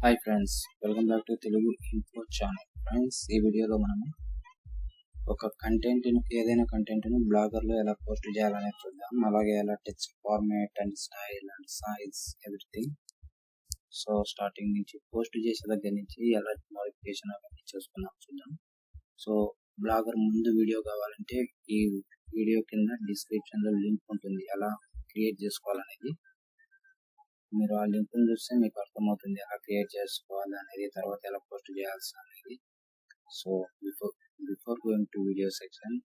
Hi friends, welcome back to Telugu info channel. Friends, ఈ వీడియోలో మనము ఒక ఏదైనా కంటెంట్ని బ్లాగర్లో ఎలా పోస్ట్ చేయాలనేది చూద్దాం. అలాగే ఎలా text format and style and size everything. So starting నుంచి పోస్ట్ చేసే దగ్గర నుంచి ఎలా మోడిఫికేషన్ అవన్నీ చూద్దాం. సో బ్లాగర్ ముందు వీడియో కావాలంటే ఈ వీడియో కింద డిస్క్రిప్షన్లో లింక్ ఉంటుంది, ఎలా క్రియేట్ చేసుకోవాలనేది. మీరు ఆ లింక్ చూస్తే మీకు అర్థమవుతుంది ఎలా క్రియేట్ చేసుకోవాలి అనేది, తర్వాత ఎలా పోస్ట్ చేయాల్సి అనేది. So before going to video section,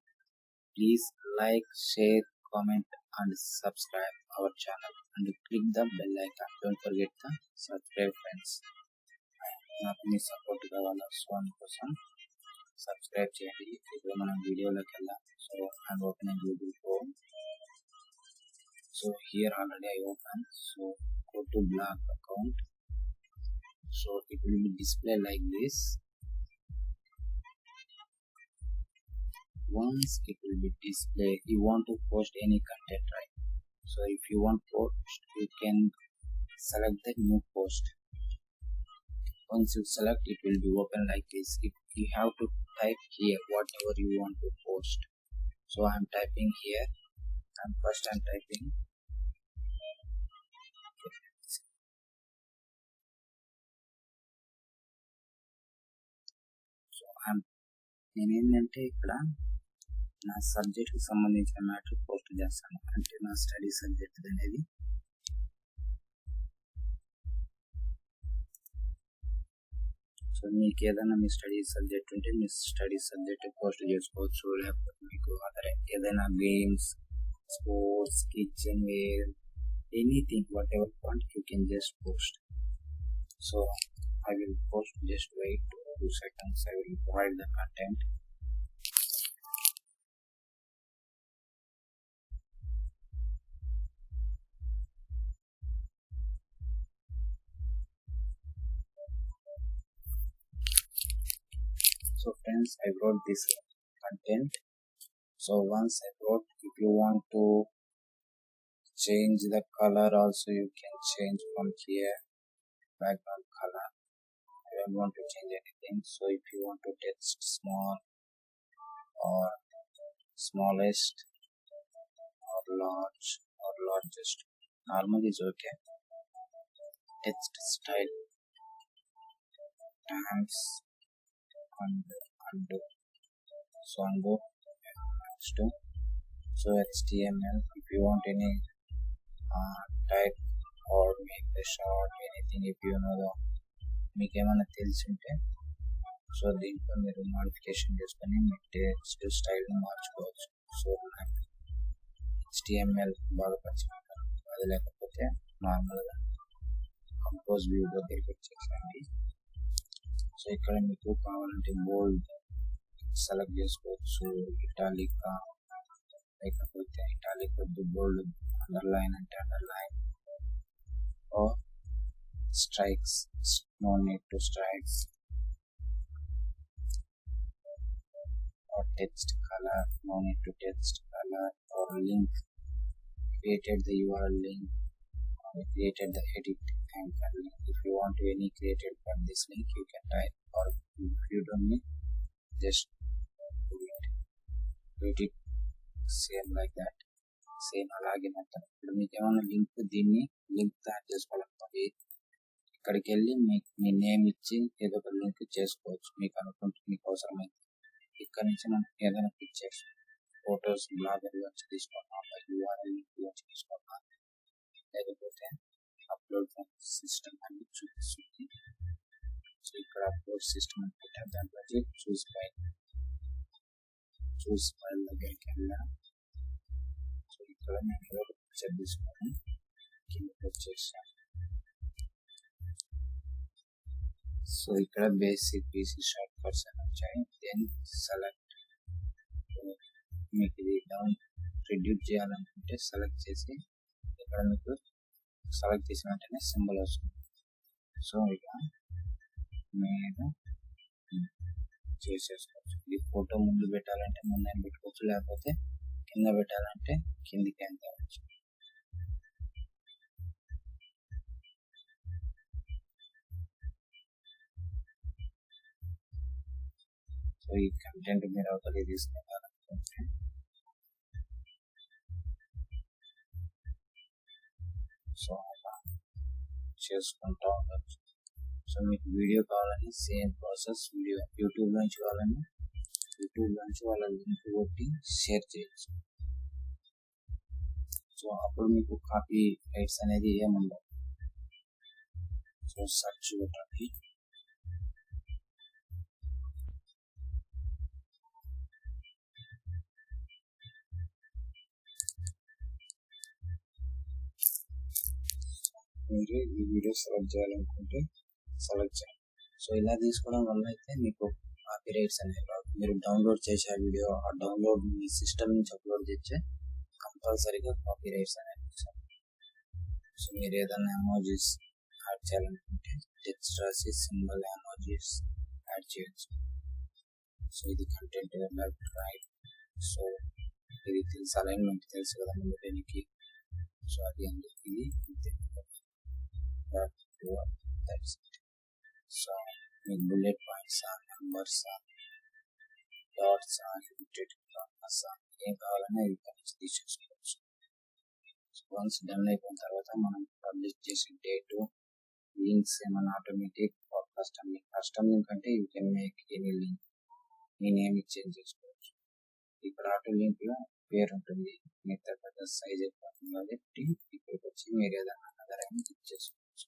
please like, share, comment and subscribe our channel and click the bell icon. Don't forget the subscribe friends. నాకు మీ సపోర్ట్ కావాలా, సో అందుకోసం సబ్స్క్రైబ్ చేయండి. ఇప్పుడు మనం వీడియోలోకి వెళ్దాం. So I'm opening Google chrome. So here already I open. So go to blog account. So it will be display like this. Once it will be display, you want to post any content, right? So if you want post, you can select the new post. Once you select, it will be open like this. If you have to type here whatever you want to post. So I am typing here, and first I am typing నేనేంటంటే ఇక్కడ నా సబ్జెక్ట్కి సంబంధించిన matter post చేస్తాను, అంటే నా study subject అనేది. So మీకు ఏదైనా మీ స్టడీ సబ్జెక్ట్ ఉంటే మీ స్టడీ సబ్జెక్ట్ పోస్ట్ చేసుకోవచ్చు, లేకపోతే మీకు అదర్ ఏదైనా games, sports, kitchenware, anything whatever point you can just post. So I will post, just wait 2 seconds. I will provide the content. So friends, I wrote this content. So once I wrote, if you want to change the color also, you can change from here, background color. I don't want to change anything. So if you want to text small or smallest or large or largest, normal is okay. Text style, times, undo. So undo, next to. So HTML, if you want any type or make the short, anything, if you know the మీకు ఏమైనా తెలిసి ఉంటే, so దీంట్లో మీరు modification చేసుకొని మీ text స్టైల్ని మార్చుకోవచ్చు. So నాకు HTML బాగా పరిచయం, అది లేకపోతే నార్మల్గా కంపోజ్ వ్యూ దగ్గరికి వచ్చేసండి. సో ఇక్కడ మీకు కావాలంటే బోల్డ్ సెలెక్ట్ చేసుకోవచ్చు, ఇటాలికా, లేకపోతే ఇటాలిక్ వద్దు, బోల్డ్, అండర్లైన్ అంటే underline, or strikes, no need to strikes, or text color, no need to text color, or link, created the URL link, or created the edit anchor link. If you want any created for this link, you can type, or if you don't need, just create it same like that, same అలాగే మొత్తం. ఇప్పుడు మీకు ఏమైనా దీన్ని link తయారు చేసుకోవాలనుకోండి, ఇక్కడికి వెళ్ళి మీ name ఇచ్చి ఏదో ఒక లింక్ చేసుకోవచ్చు మీకు అనుకుంటే, మీకు అవసరమైతే. ఇక్కడ నుంచి మనం ఏదైనా క్లిక్ చేసి ఫొటోస్ బ్లాగర్ వచ్చి తీసుకున్నాం, URL లింక్ వచ్చి తీసుకున్నాం, లేకపోతే అప్లోడ్ సిస్టమ్ అని చూపిస్తుంది. సో ఇక్కడ అప్లోడ్ సిస్టమ్ అని పెట్టారు, దాంట్లో వచ్చి చూస్ ఫైల్ దగ్గరికి వెళ్ళాం. సో ఇక్కడ నేను ఏదో పిక్చర్ తీసుకొని కిందకి వచ్చేసాను. సో ఇక్కడ బేసిక్ పీసీ షార్ట్ కట్స్ అని వచ్చాయి. దెన్ సెలెక్ట్, మీకు ఇది డౌన్ రిడ్యూస్ చేయాలనుకుంటే సెలెక్ట్ చేసి ఇక్కడ మీకు సెలెక్ట్ చేసిన వెంటనే సింబల్ వస్తుంది. సో ఇక మీద చేసేసుకోవచ్చు. ఇది ఫోటో ముందు పెట్టాలంటే ముందు పెట్టుకోవచ్చు, లేకపోతే కింద పెట్టాలంటే కిందికి ఎంత సో ఈ కంటెంట్ మీరు అవతలి తీసుకెళ్ళాలనుకుంటే సో అలా చేసుకుంటూ ఉండొచ్చు. సో మీకు వీడియో కావాలని సేమ్ ప్రాసెస్ వీడియో యూట్యూబ్ నుంచి కావాలని యూట్యూబ్ నుంచి వాళ్ళ లింక్ కొట్టి షేర్ చేయొచ్చు. సో అప్పుడు మీకు కాపీ రైట్స్ అనేది ఏముండవు. సో సర్చ్ కొట్టండి. మీరు ఈ వీడియో సెలెక్ట్ చేయాలనుకుంటే సెలెక్ట్ చేయండి. సో ఇలా తీసుకోవడం వల్ల అయితే మీకు కాపీ రైట్స్ అనేవి రావు. మీరు డౌన్లోడ్ చేసే వీడియో ఆ డౌన్లోడ్ మీ సిస్టమ్ నుంచి అప్లోడ్ చేస్తే కంపల్సరీగా కాపీ రైట్స్ అనేవి వస్తాయి. సో మీరు ఏదైనా ఎమోజీస్ యాడ్ చేయాలనుకుంటే టెక్స్ట్ రాసి సింబల్ ఎమోజీస్ యాడ్ చేయొచ్చు. సో ఇది కంటెంట్ లెఫ్ట్ రైట్. సో ఇది తెలుసు, అలైన్మెంట్ తెలుసు కదా ముందు దీనికి. సో అది అండి, ఇది సో మీకు బుల్లెట్ పాయింట్స్ నెంబర్స్ డాట్స్ ఏం కావాలన్నా ఇక్కడ నుంచి తీసేసుకోవచ్చు. వన్స్ డన్ అయిపోయిన తర్వాత మనం పబ్లిష్ చేసే డేటు లింక్స్ ఏమైనా ఆటోమేటిక్ కస్టమ్ లింక్ అంటే you can make any link me name change చేసుకోవచ్చు. ఇక్కడ ఆటో లింక్ లో పేరు ఉంటుంది, మిగతా పెద్ద సైజ్ అయిపోతుంది కాబట్టి ఇక్కడికి వచ్చి మీరు ఏదైనా నగరాన్ని క్లిక్ చేసుకోవచ్చు.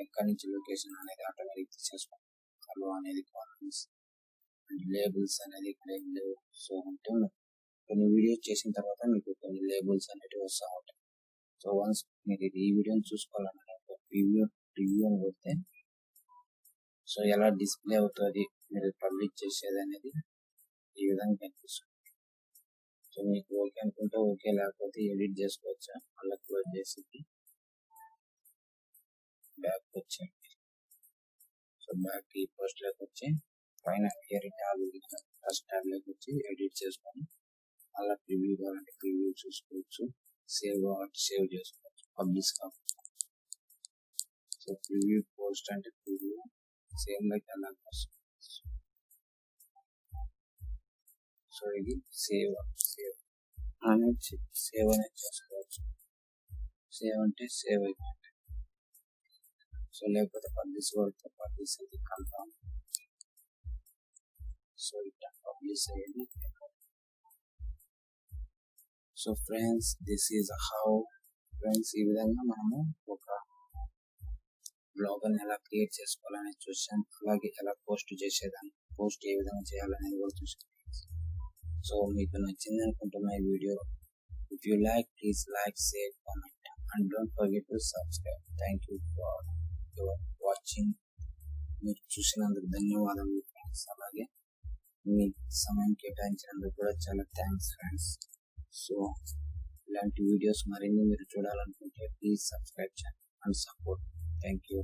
ఎక్కడి నుంచి లొకేషన్ అనేది ఆటోమేటిక్ తీసేసుకోండి. హలో అనేది కామెంట్స్ అండ్ లేబుల్స్ అనేది ఇక్కడ ఏం లేవు. సో అంటే కొన్ని వీడియోస్ చేసిన తర్వాత మీకు కొన్ని లేబుల్స్ అనేవి వస్తూ ఉంటాయి. సో వన్స్ మీరు ఈ వీడియోని చూసుకోవాలన్నా రివ్యూ అని కొడితే సో ఎలా డిస్ప్లే అవుతుంది మీరు పబ్లిష్ చేసేది అనేది ఈ విధంగా కనిపిస్తుంది. సో మీకు ఓకే అనుకుంటే ఓకే, లేకపోతే ఎడిట్ చేసుకోవచ్చా మళ్ళీ క్లోజ్ చేసి బ్యాక్ వచ్చేయండి. సో బ్యాక్ ఈ పోస్ట్ లోకి వచ్చి పైన క్లియర్ ట్యాబ్ ఫస్ట్ ట్యాబ్ లోకి వచ్చి ఎడిట్ చేసుకొని అలా ప్రివ్యూ కావాలంటే ప్రివ్యూ చూసుకోవచ్చు, సేవ్ కావాలంటే సేవ్ చేసుకోవచ్చు, పబ్లిష్ కావచ్చు. సో ప్రివ్యూ పోస్ట్ అంటే ప్రివ్యూ సేమ్ లైక్ అలా వస్తుంది. సో ఇది సేవ్ అనేది చేసుకోవచ్చు. సేవ్ అంటే సేవ్ అయిపోయింది. సో లేకపోతే పబ్లిష్ కొడితే పబ్లిష్ అయితే కన్ఫర్మ్. సో ఇట్లా పబ్లిష్ అయ్యేది. So friends this is how friends ఈ విధంగా మనము ఒక బ్లాగ్ అని ఎలా క్రియేట్ చేసుకోవాలని చూసాం. అలాగే ఎలా పోస్ట్ చేసేదాన్ని, పోస్ట్ ఏ విధంగా చేయాలనేది కూడా చూసాం. సో మీకు నచ్చింది అనుకుంటున్నా ఈ video. If you like please like, share, comment and don't forget to subscribe. Thank you for your watching. మీరు చూసినందుకు ధన్యవాదాలు ఫ్రెండ్స్. అలాగే మీ సమయం కేటాయించినందుకు కూడా చాలా థ్యాంక్స్ ఫ్రెండ్స్. సో ఇలాంటి వీడియోస్ మరిన్ని మీరు చూడాలనుకుంటే ప్లీజ్ సబ్స్క్రైబ్ చేయండి అండ్ సపోర్ట్. Thank you.